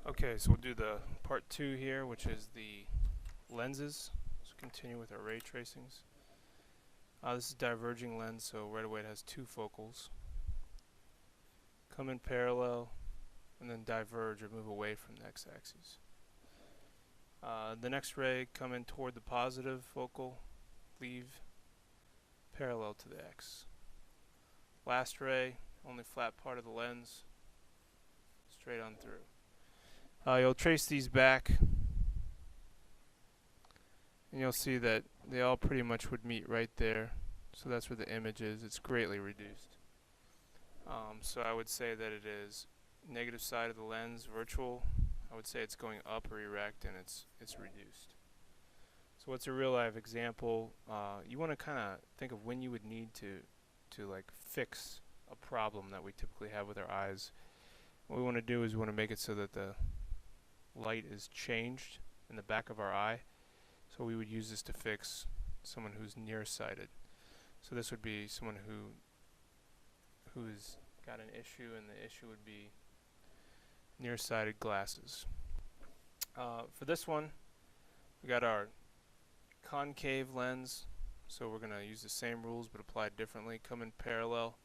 Okay, so we'll do the part 2 here, which is the lenses. Let's continue with our ray tracings. This is diverging lens, so right away it has two focals. Come in parallel, and then diverge or move away from the x-axis. The next ray, come in toward the positive focal, leave parallel to the x. Last ray, only flat part of the lens, straight on through. You'll trace these back, and you'll see that they all pretty much would meet right there. So that's where the image is. It's greatly reduced. So I would say that it is negative side of the lens, virtual. I would say it's going up or erect, and it's reduced. So what's a real life example? You want to kind of think of when you would need to like fix a problem that we typically have with our eyes. What we want to do is we want to make it so that the light is changed in the back of our eye. So we would use this to fix someone who's nearsighted. So this would be someone who's got an issue, and the issue would be nearsighted glasses. For this one, we got our concave lens. So we're going to use the same rules but apply it differently. Come in parallel,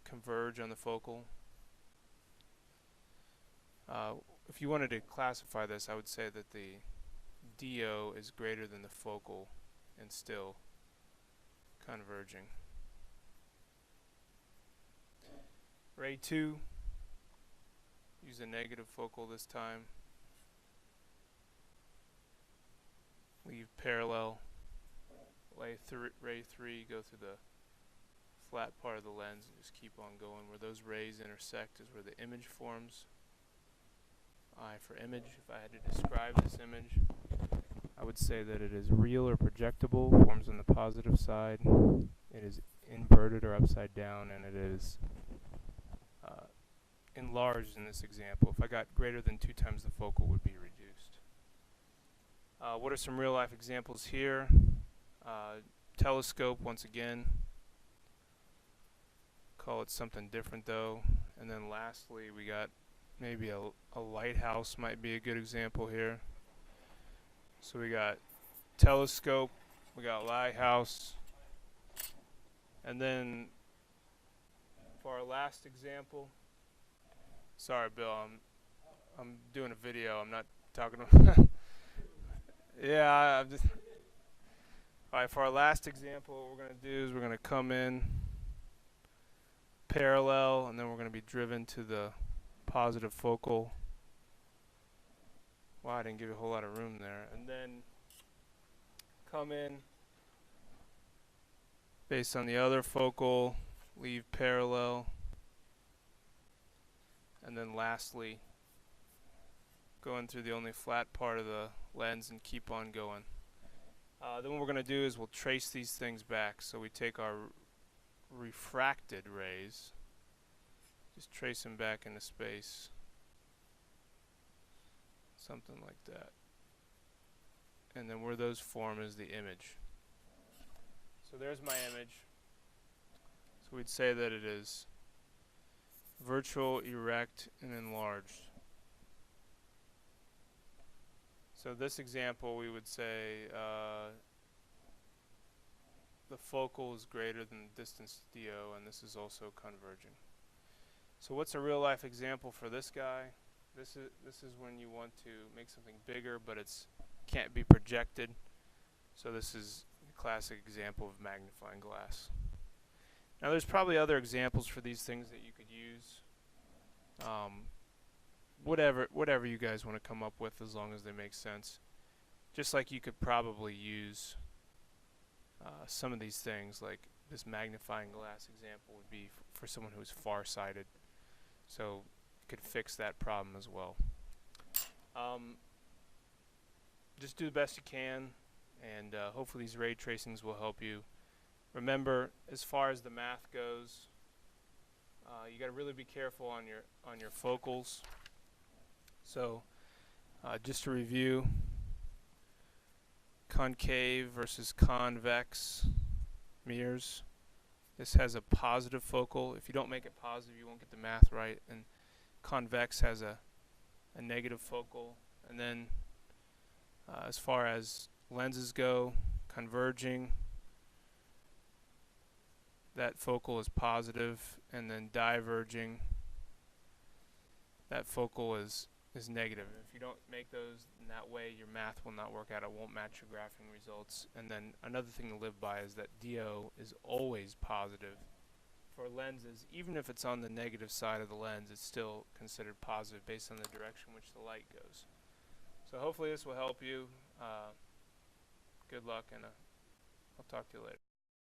converge on the focal. If you wanted to classify this, I would say that the DO is greater than the focal and still converging. Ray 2, use a negative focal this time. Leave parallel. Ray 3, go through the flat part of the lens and just keep on going. Where those rays intersect is where the image forms. I for image, if I had to describe this image, I would say that it is real or projectable, forms on the positive side, it is inverted or upside down, and it is enlarged in this example. If I got greater than 2 times the focal, would be reduced. What are some real life examples here? Telescope, once again. Call it something different though. And then lastly, we got maybe a lighthouse might be a good example here. So we got telescope, we got lighthouse, and then for our last example, sorry Bill, I'm doing a video, I'm not talking to yeah, I'm just alright. For our last example, what we're going to do is we're going to come in parallel, and then we're going to be driven to the positive focal. Wow, I didn't give you a whole lot of room there. And then come in based on the other focal, leave parallel, and then lastly go in through the only flat part of the lens and keep on going. Then what we're going to do is we'll trace these things back. So we take our refracted rays, just trace them back into space, something like that, and then where those form is the image. So there's my image. So we'd say that it is virtual, erect, and enlarged. So this example, we would say the focal is greater than the distance to DO, and this is also converging. So what's a real life example for this guy? This is when you want to make something bigger, but it's can't be projected. So this is a classic example of magnifying glass. Now there's probably other examples for these things that you could use. Whatever you guys want to come up with, as long as they make sense. Just like you could probably use some of these things, like this magnifying glass example would be for someone who's farsighted. So you could fix that problem as well. Just do the best you can, and hopefully these ray tracings will help you. Remember, as far as the math goes, you got to really be careful on your focals. So just to review, concave versus convex mirrors. This has a positive focal. If you don't make it positive, you won't get the math right. And convex has a a negative focal, and then as far as lenses go, converging, that focal is positive, and then diverging, that focal is negative. If you don't make those in that way, your math will not work out. It won't match your graphing results. And then another thing to live by is that DO is always positive. For lenses, even if it's on the negative side of the lens, it's still considered positive based on the direction which the light goes. So hopefully this will help you. Good luck, and I'll talk to you later.